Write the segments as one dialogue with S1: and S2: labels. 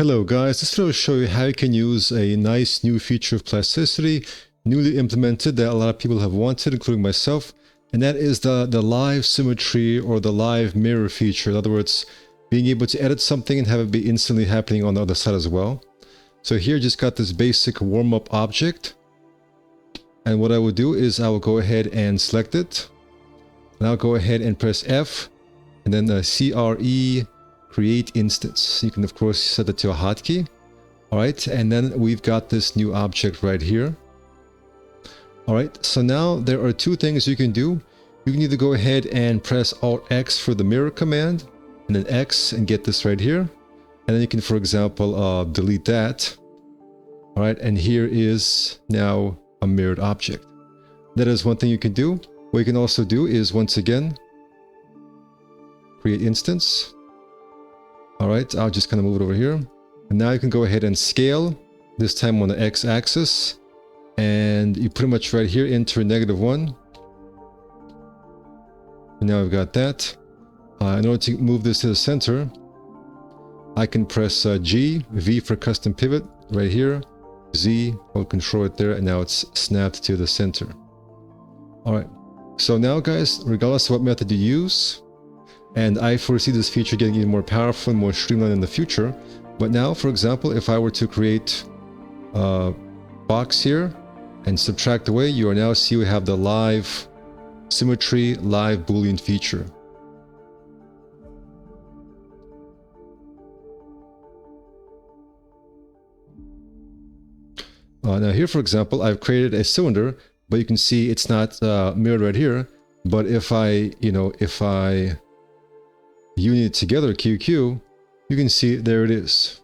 S1: Hello guys, this video will show you how you can use a nice new feature of plasticity, newly implemented, that a lot of people have wanted, including myself, and that is the live symmetry or the live mirror feature. In other words, being able to edit something and have it be instantly happening on the other side as well. So here just got this basic warm-up object, and what I will do is I will go ahead and select it, and I'll go ahead and press F, and then CRE create instance. You can of course set it to a hotkey. Alright, and then we've got this new object right here. Alright, so now there are two things you can do. You can either go ahead and press Alt X for the mirror command, and then X and get this right here. And then you can, for example, delete that. Alright, and here is now a mirrored object. That is one thing you can do. What you can also do is, once again, create instance. Alright, I'll just kind of move it over here. And now you can go ahead and scale, this time on the x-axis. And you pretty much right here enter -1. And now I've got that. In order to move this to the center, I can press G, V for custom pivot, right here. Z, hold control right there, and now it's snapped to the center. Alright, so now guys, regardless of what method you use, and I foresee this feature getting even more powerful and more streamlined in the future. But now, for example, if I were to create a box here and subtract away, you are now see we have the live symmetry, live Boolean feature. Now here, for example, I've created a cylinder, but you can see it's not mirrored right here. But if I union it together, QQ, you can see there it is.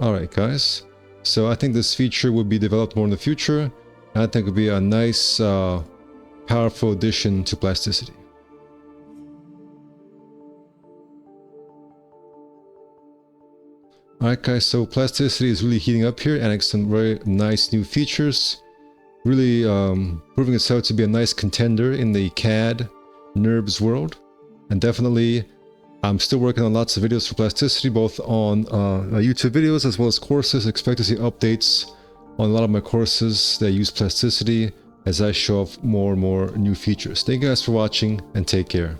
S1: Alright guys, so I think this feature will be developed more in the future, and I think it will be a nice powerful addition to plasticity. Alright guys, so plasticity is really heating up here, adding some very nice new features, really proving itself to be a nice contender in the CAD NURBS world. And definitely I'm still working on lots of videos for plasticity, both on YouTube videos as well as courses. Expect to see updates on a lot of my courses that use plasticity as I show off more and more new features. Thank you guys for watching, and take care.